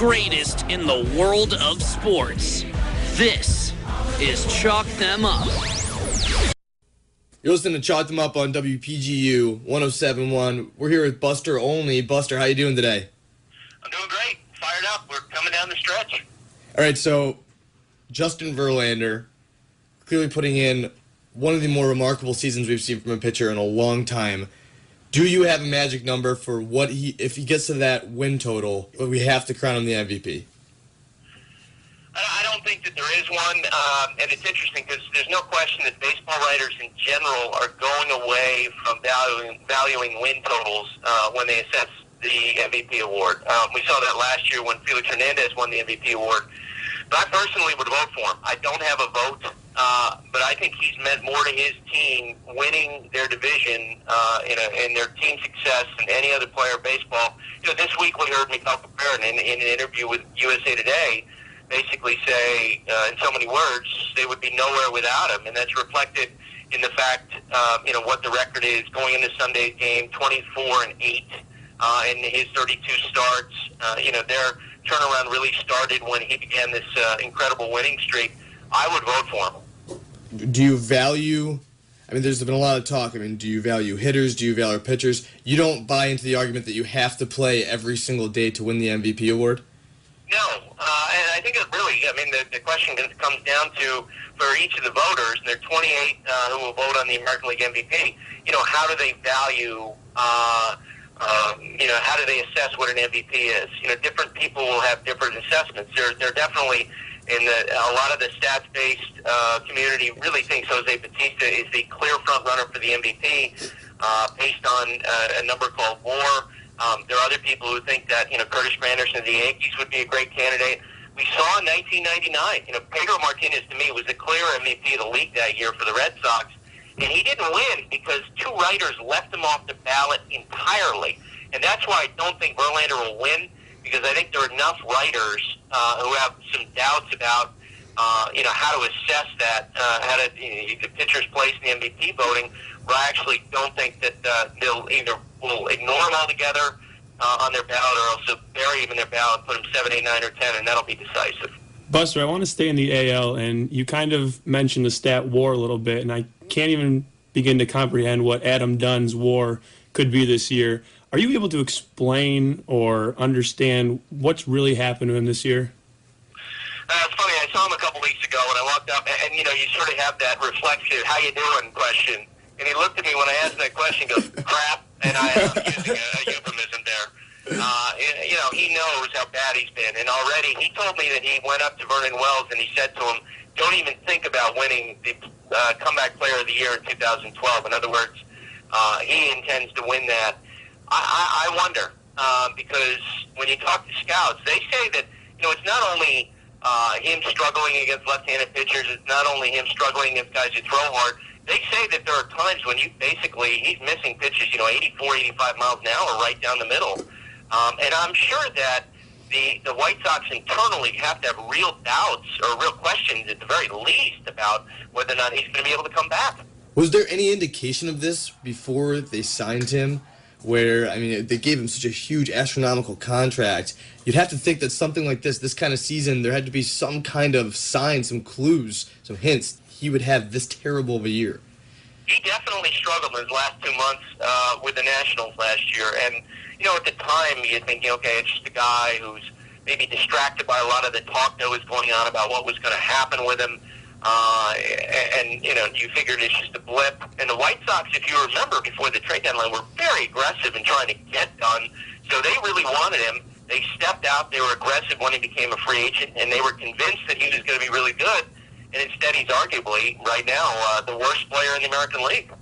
greatest in the world of sports. This is Chalk Them Up. You're listening to Chalk Them Up on WPGU 107.1. We're here with Buster Olney. Buster, how you doing today? I'm doing great. Fired up. We're coming down the stretch. All right, so Justin Verlander clearly putting in one of the more remarkable seasons we've seen from a pitcher in a long time. Do you have a magic number for what if he gets to that win total, we have to crown him the MVP? I don't think that there is one, and it's interesting because there's no question that baseball writers in general are going away from valuing win totals when they assess the MVP award. We saw that last year when Felix Hernandez won the MVP award. But I personally would vote for him. I don't have a vote, but I think he's meant more to his team winning their division in their team success than any other player in baseball. You know, this week we heard Miguel Cabrera in an interview with USA Today basically say, in so many words, they would be nowhere without him, and that's reflected in the fact, what the record is going into Sunday's game, 24-8, in his 32 starts. Their turnaround really started when he began this incredible winning streak. I would vote for him. Do you value, there's been a lot of talk, do you value hitters, do you value pitchers? You don't buy into the argument that you have to play every single day to win the MVP award? No, and I think it really, the question comes down to, for each of the voters, and there are 28 who will vote on the American League MVP, how do they value, how do they assess what an MVP is? Different people will have different assessments. They're definitely, a lot of the stats-based community really thinks Jose Bautista is the clear front runner for the MVP based on a number called WAR. There are other people who think that, Curtis Granderson of the Yankees would be a great candidate. We saw in 1999, Pedro Martinez, to me, was the clear MVP of the league that year for the Red Sox. And he didn't win because two writers left him off the ballot entirely. And that's why I don't think Verlander will win, because I think there are enough writers who have some doubts about, how to assess that, the pitcher's place in the MVP voting, where I actually don't think that they'll either will ignore him altogether on their ballot or also bury him in their ballot, put him 7, 8, 9, or 10, and that'll be decisive. Buster, I want to stay in the AL, and you kind of mentioned the stat WAR a little bit, and I can't even begin to comprehend what Adam Dunn's WAR could be this year. Are you able to explain or understand what's really happened to him this year? It's funny. I saw him a couple weeks ago, and I walked up, and you sort of have that reflexive, how you doing question. And he looked at me when I asked him that question, goes, crap, and I'm using a euphemism there. He knows how bad he's been, and already he told me that he went up to Vernon Wells and he said to him, don't even think about winning the comeback player of the year in 2012. In other words, he intends to win that. I wonder, because when you talk to scouts, they say that, it's not only him struggling against left-handed pitchers, it's not only him struggling against guys who throw hard. They say that there are times when he's missing pitches, 84, 85 miles an hour right down the middle. And I'm sure that the White Sox internally have to have real doubts or real questions at the very least about whether or not he's going to be able to come back. Was there any indication of this before they signed him? Where, they gave him such a huge astronomical contract. You'd have to think that something like this kind of season, there had to be some kind of sign, some clues, some hints he would have this terrible of a year. He definitely struggled in his last 2 months with the Nationals last year. And, at the time, you'd think, okay, it's just a guy who's maybe distracted by a lot of the talk that was going on about what was going to happen with him. You figured it's just a blip. And the White Sox, if you remember, before the trade deadline, were very aggressive in trying to get done. So they really wanted him. They stepped out. They were aggressive when he became a free agent, and they were convinced that he was going to be really good. And instead, he's arguably, right now, the worst player in the American League.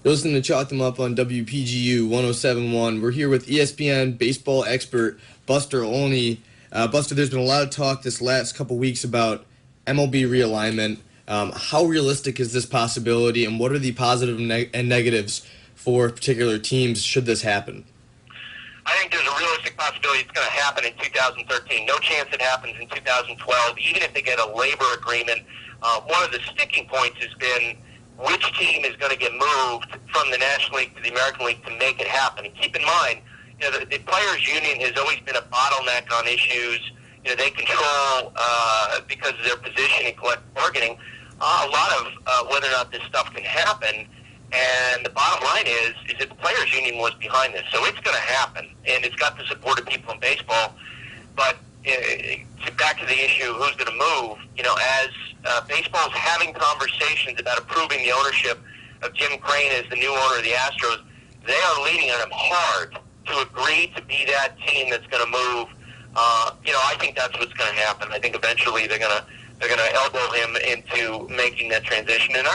You're listening to Chalk Them Up on WPGU 107.1. We're here with ESPN baseball expert Buster Olney. Buster, there's been a lot of talk this last couple weeks about MLB realignment. How realistic is this possibility, and what are the positive and negatives for particular teams should this happen? I think there's a realistic possibility it's going to happen in 2013. No chance it happens in 2012, even if they get a labor agreement. One of the sticking points has been which team is going to get moved from the National League to the American League to make it happen. And keep in mind, the Players Union has always been a bottleneck on issues, they control, because of their position in collective bargaining, a lot of whether or not this stuff can happen. And the bottom line is that the players' union was behind this. So it's going to happen, and it's got the support of people in baseball. But back to the issue of who's going to move, as baseball's having conversations about approving the ownership of Jim Crane as the new owner of the Astros, they are leaning on him hard to agree to be that team that's going to move. I think that's what's going to happen. I think eventually they're going to elbow him into making that transition. And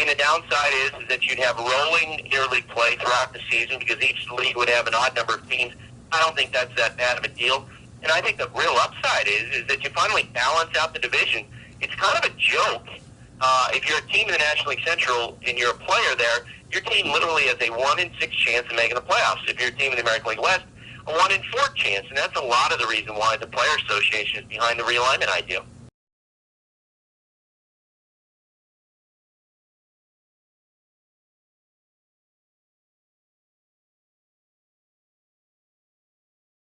the downside is that you'd have rolling interleague play throughout the season because each league would have an odd number of teams. I don't think that's that bad of a deal. And I think the real upside is that you finally balance out the division. It's kind of a joke. If you're a team in the National League Central and you're a player there, your team literally has a 1 in 6 chance of making the playoffs. If you're a team in the American League West, a 1 in 4 chance. And that's a lot of the reason why the Player Association is behind the realignment idea.